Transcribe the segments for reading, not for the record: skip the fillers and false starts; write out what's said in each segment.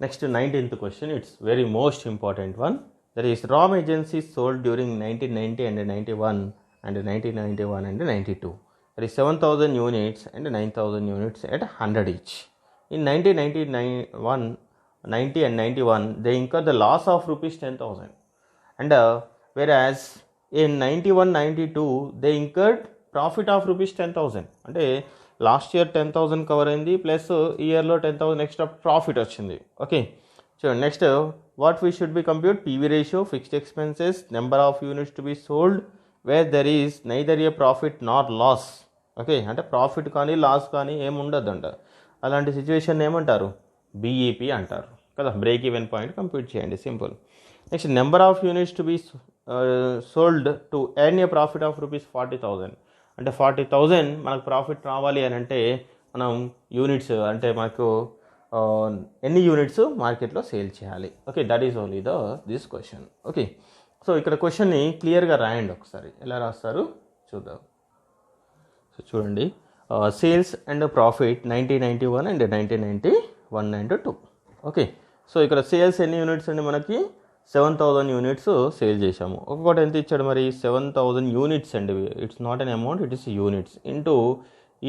Next 19th question, it's very most important one. That is ROM agencies sold during 1990 and 91 and 1991 and 92. That is 7,000 units and 9,000 units at 100 each. In 1991, 90 and 91, they incurred the loss of rupees 10,000. And whereas in 91, 92, they incurred profit of rupees 10,000. అంటే last year 10,000 cover అయింది, plus ఇయర్లో 10,000 extra profit వచ్చింది. Okay, చూడండి. Next what we should be compute PV ratio, fixed expenses, number of units to be sold where there is neither A profit nor loss. Okay, అంటే profit కానీ loss కానీ ఏమి ఉండదంట. అలాంటి situation ఏమంటారు? BEP అంటారు కదా. బ్రేక్ ఈవెన్ పాయింట్ కంప్యూట్ చేయండి, simple. Next number of units to be sold to earn A profit of rupees 40,000. అంటే 40,000 మనకు ప్రాఫిట్ రావాలి అని అంటే మనం యూనిట్స్ అంటే మనకు ఎన్ని యూనిట్స్ మార్కెట్లో సేల్ చేయాలి. Okay, that is only this question. Okay, so ఇక్కడ క్వశ్చన్ని క్లియర్గా రాయండి ఒకసారి. ఎలా రాస్తారు చూద్దాం. సో చూడండి, sales and profit 1991 and 1991 and 2. Okay, so ఇక్కడ సేల్స్ ఎన్ని యూనిట్స్ అండి? మనకి 7,000 యూనిట్స్ సేల్ చేశాము. ఒక్కొక్కటి ఎంత ఇచ్చాడు మరి? 7,000 యూనిట్స్ అండి. It's not an amount, it is units. Into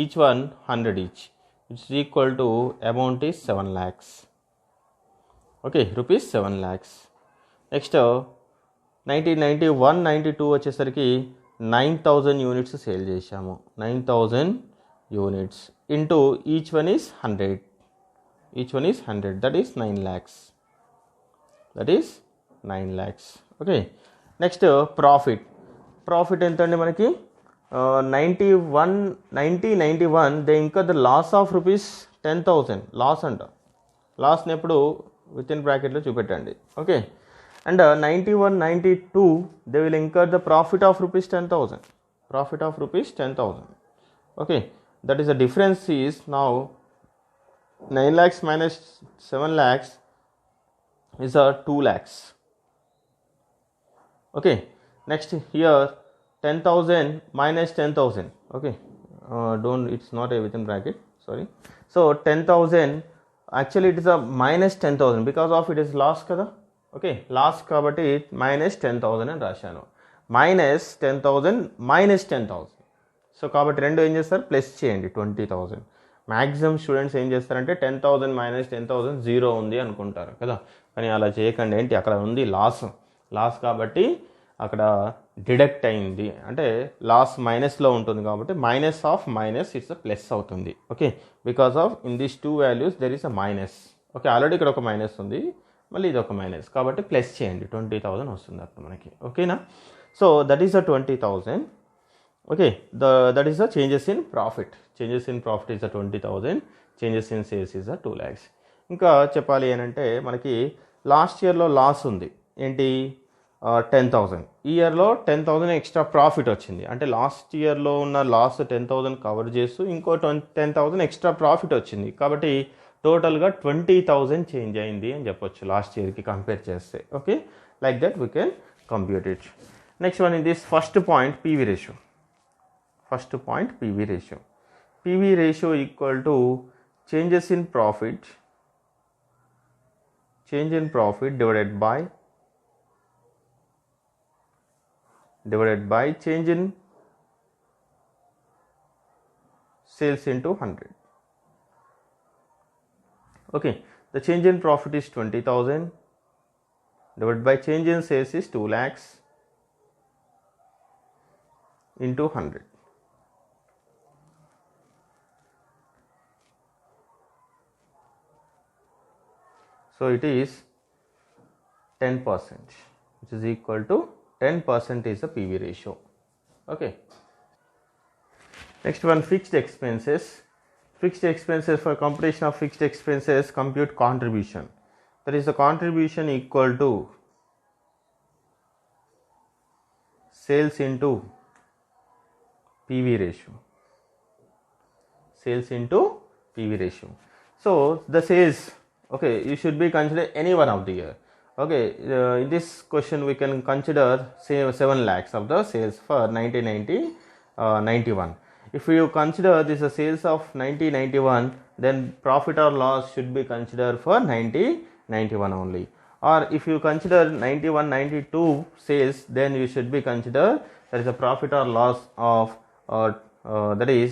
each one 100 each, it's equal to amount is 7 lakhs. Okay, rupees 7 lakhs. Next 1991, 92 వచ్చేసరికి 9,000 యూనిట్స్ సేల్ చేశాము. 9,000 units into each one is 100. Each one is 100, that is 9 lakhs. That is 9 lakhs. Okay, next profit ఎంత అండి మనకి? 91 దే ఇంకా the loss of rupees 10,000. Loss అంట. లాస్ని ఎప్పుడు with in బ్రాకెట్లో చూపెట్టండి. Okay, and 91, 92 they will incur the profit of rupees 10,000. Profit of rupees 10,000. Okay, that is the difference is now 9 lakhs minus 7 lakhs is 2 lakhs. Okay, next here 10,000 minus 10,000. Okay, it's not a within bracket, sorry. So 10,000 actually it is a minus 10,000 because of it is loss kada. Okay, loss kabatti minus 10,000 అని రాశాను. minus 10,000 minus 10,000. So కాబట్టి రెండు ఏం చేస్తారు? Plus చేయండి 20,000. Maximum students ఏం చేస్తారంటే 10,000 minus 10,000 zero ఉంది అనుకుంటారు కదా. కానీ అలా చేయకండి. ఏంటి అక్కడ ఉంది లాస్ కాబట్టి అక్కడ డిడక్ట్ అయింది. అంటే లాస్ మైనస్లో ఉంటుంది కాబట్టి minus of minus it's plus అవుతుంది. Okay, because of in this 2 values there is a minus. Okay, already ఇక్కడ ఒక మైనస్ ఉంది, మళ్ళీ ఇది ఒక మైనస్ కాబట్టి ప్లస్ చేయండి 20,000 వస్తుంది అప్పుడు మనకి. ఓకేనా? So that is the 20,000. Okay, that is the changes in profit. Changes in profit is the 20,000. Changes in sales is the 2 lakhs. ఇంకా చెప్పాలి ఏంటంటే మనకి లాస్ట్ ఇయర్లో లాస్ ఉంది. ఏంటి? 10,000. ఈ ఇయర్లో 10,000 ఎక్స్ట్రా ప్రాఫిట్ వచ్చింది. అంటే లాస్ట్ ఇయర్లో ఉన్న లాస్ 10,000 కవర్ చేస్తూ ఇంకో 10,000 ఎక్స్ట్రా ప్రాఫిట్ వచ్చింది. కాబట్టి టోటల్గా 20,000 చేంజ్ అయింది అని చెప్పొచ్చు లాస్ట్ ఇయర్కి కంపేర్ చేస్తే. Okay, like that we can compute it. Next one in this first point PV ratio. First point PV ratio. PV ratio equal to changes in profit divided by change in sales into 100. Okay, the change in profit is 20,000 divided by change in sales is 2 lakhs into 100. So it is 10%, which is equal to 10% is the PV ratio. Okay. Next one, fixed expenses. Fixed expenses, for computation of fixed expenses, compute contribution. That is the contribution equal to sales into PV ratio. Sales into PV ratio. So the sales, okay, you should be consider any one of the year. Okay, in this question we can consider say 7 lakhs of the sales for 1991. If you consider this a sales of 1991, then profit or loss should be considered for 90 91 only. Or if you consider 91, 92 sales, then you should be consider there is a profit or loss of that is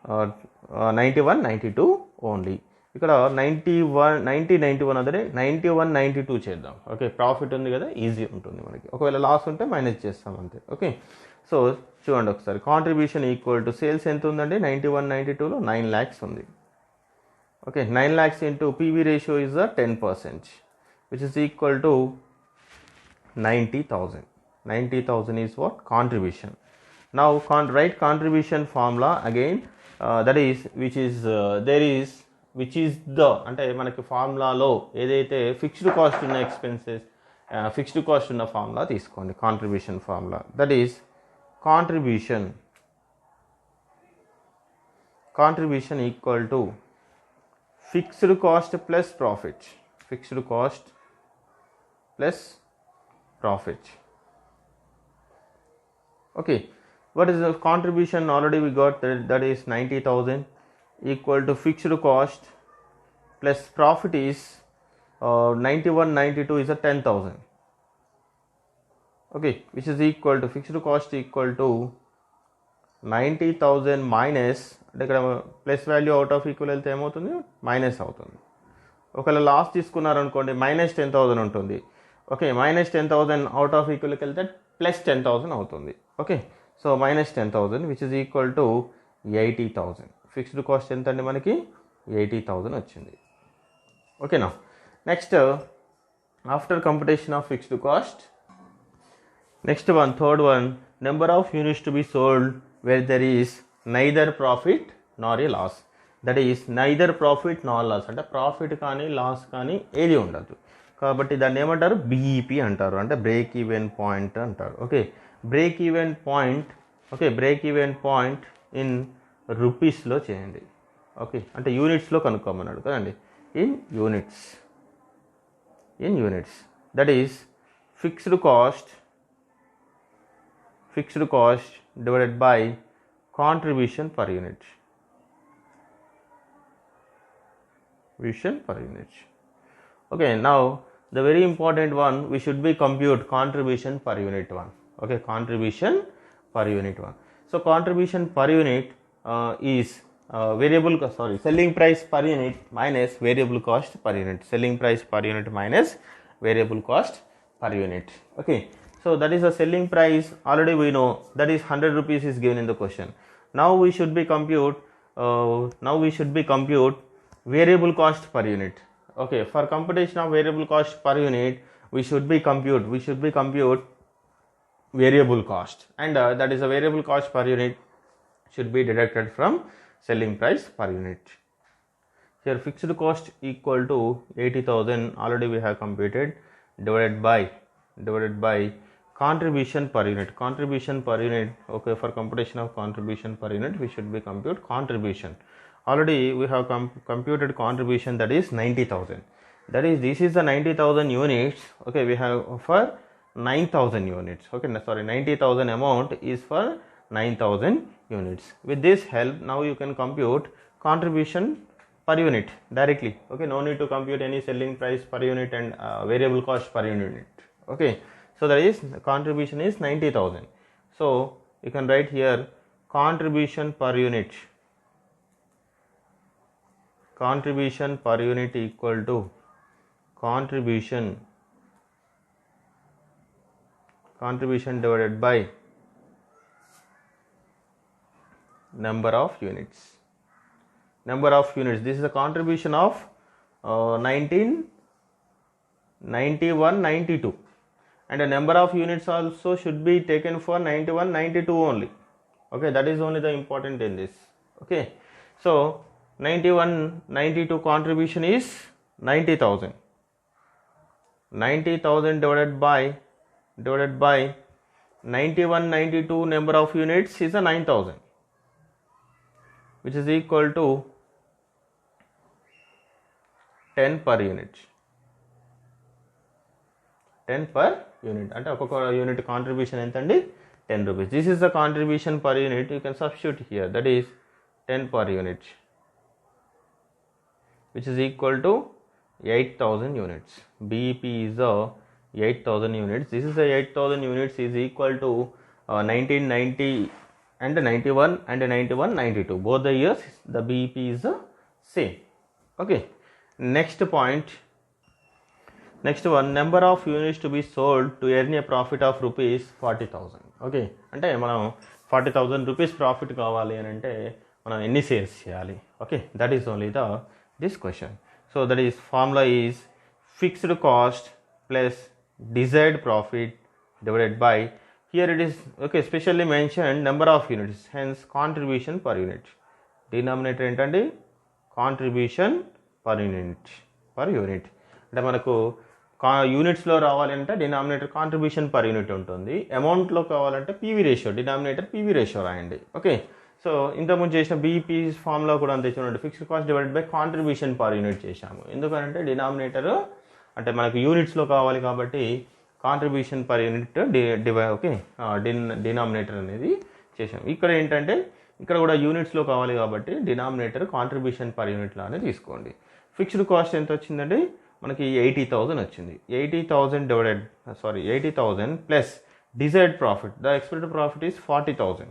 91, 92 only. ఇక్కడ 91, 90, 91 అదే 91, 92 చేద్దాం. Okay, profit ఉంది కదా, easy ఉంటుంది మనకి. ఒకవేళ loss ఉంటే minus చేస్తాం అంతే. ఓకే, సో చూడండి ఒకసారి, కాంట్రిబ్యూషన్ ఈక్వల్ టు సేల్స్ ఎంత ఉందండి, 91, 92లో 9 lakhs ఉంది. Okay, 9 lakhs into PV ratio is 10%, which is equal to 90,000. 90,000 is what? Contribution. Now write contribution formula again, that is which is the అంటే మనకి ఫార్ములాలో ఏదైతే ఫిక్స్డ్ కాస్ట్ ఉన్న expenses, fixed cost ఉన్న formula తీసుకోండి, contribution formula. That is contribution equal to fixed cost plus profit. Fixed cost plus profit. Okay, what is the contribution? Already we got that is 90,000 equal to fixed cost plus profit is 91, 92 is 10,000. Okay, which is equal to fixed cost equal to 90,000 minus ఇక్కడ plus value out of equal వెళ్తే ఏమవుతుంది, minus అవుతుంది. ఒకవేళ loss తీసుకున్నారనుకోండి -10,000 ఉంటుంది. Okay, -10,000 out of ఈక్వల్కి వెళ్తే +10,000 అవుతుంది. Okay, so -10,000 which is equal to 80,000. Fixed cost ఎంత అండి మనకి, 80,000 వచ్చింది. ఓకేనా. Next after computation of fixed cost, next one, third one, number of units to be sold where there is neither profit nor a loss. That is neither profit nor loss, అంటే profit కానీ loss కానీ ఏది ఉండదు. కాబట్టి దాన్ని ఏమంటారు, BEP అంటారు, అంటే బ్రేక్ ఈవెన్ పాయింట్ అంటారు. Okay, break even point. Okay, break even point in రూపీస్లో చేయండి. ఓకే, అంటే యూనిట్స్లో కనుక్కోమన్నాడు కదండి, in units. That is fixed cost divided by contribution per unit. Okay, now the very important one, we should be compute contribution per unit one. Okay, contribution per unit one. So contribution per unit is selling price per unit minus variable cost per unit. Selling price per unit minus variable cost per unit. Okay, so that is a selling price. Already we know that is 100 rupees is given in the question. Now we should be compute variable cost per unit. Okay, for computation of variable cost per unit, we should be compute variable cost, and that is a variable cost per unit should be deducted from selling price per unit. Here fixed cost equal to 80,000 already we have computed, divided by contribution per unit. Okay, for computation of contribution per unit we should be compute contribution. Already we have computed contribution, that is 90,000. That is, this is the 90,000 units. Okay, we have for 9,000 units. Okay, sorry, 90,000 amount is for 9,000 units. With this help, now you can compute contribution per unit directly. Okay, no need to compute any selling price per unit and variable cost per unit. Okay, so that is, contribution is 90,000. So you can write here contribution per unit. Contribution per unit equal to contribution divided by number of units. This is a contribution of 19, 91, 92, and a number of units also should be taken for 91, 92 only. Okay, that is only the important in this. Okay, so 91, 92 contribution is 90,000. 90,000 divided by 91, 92 number of units is a 9,000, which is equal to 10 per unit. 10 per unit. అంటే ఒక్కొక్క unit contribution ఎంత అండి, 10 rupees. This is the contribution per unit. You can substitute here. That is 10 per unit, which is equal to 8,000 units. BEP is 8,000 units. This is 8,000 units is equal to 1990 and 91 and 91, 92. Both the years the BEP is same. Okay. Next point. Next one, number of units to be sold to earn a profit of rupees 40,000. Okay, అంటే మనం 40,000 rupees profit కావాలి అని అంటే మనం ఎన్ని sales చేయాలి? Okay, that is only this question. So that is formula is fixed cost plus desired profit divided by, here it is okay specially mention number of units, hence contribution per unit. Denominator ఏంటండి? Contribution per unit. అంటే మనకు యూనిట్స్లో రావాలి అంటే denominator contribution per unit ఉంటుంది. అమౌంట్లో కావాలంటే PV ratio, denominator PV ratio రాయండి. Okay, so ఇంతకుముందు చేసిన బీఈపీ ఫామ్లో కూడా అంతే చూడండి, fixed cost divided by contribution per unit చేశాము. ఎందుకంటే డినామినేటర్ అంటే మనకు యూనిట్స్లో కావాలి కాబట్టి కాంట్రిబ్యూషన్ పర్ యూనిట్ డినామినేటర్ అనేది చేసాము. ఇక్కడ ఏంటంటే ఇక్కడ కూడా యూనిట్స్లో కావాలి కాబట్టి డినామినేటర్ కాంట్రిబ్యూషన్ పర్ యూనిట్ లానే తీసుకోండి. ఫిక్స్డ్ కాస్ట్ ఎంత వచ్చిందండి? మనకి 80,000 వచ్చింది. 80,000 plus desired profit, the expected profit is 40,000.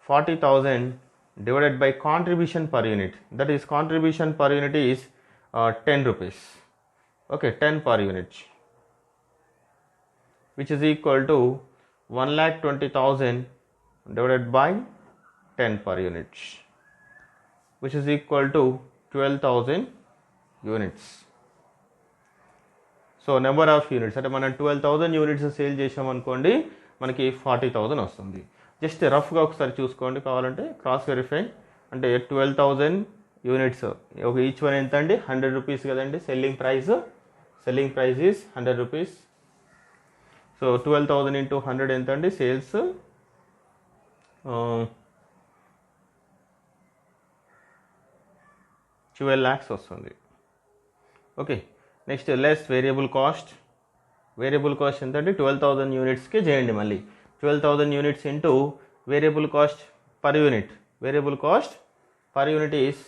40,000 divided by contribution per unit, that is contribution per unit is 10 rupees. Okay, 10 per unit, which is equal to 1,20,000 divided by 10 per unit, which is equal to 12,000 units. So number of units అంటే మనం 12,000 units sale చేసామనుకోండి, మనకి 40,000 వస్తుంది. Just రఫ్గా ఒకసారి చూసుకోండి, కావాలంటే cross verify. అంటే 12,000 యూనిట్స్, ఒక ఈచ్ వన్ ఎంత అండి? 100 రూపీస్ కదండి selling price is 100 rupees. So 12,000 into 100 ఎంత అండి? సేల్స్ 12 lakhs వస్తుంది. Okay, next less variable cost. Variable cost ఎంత అంటే 12,000 యూనిట్స్కి చేయండి. మళ్ళీ 12,000 units into variable cost per unit. Variable cost per unit is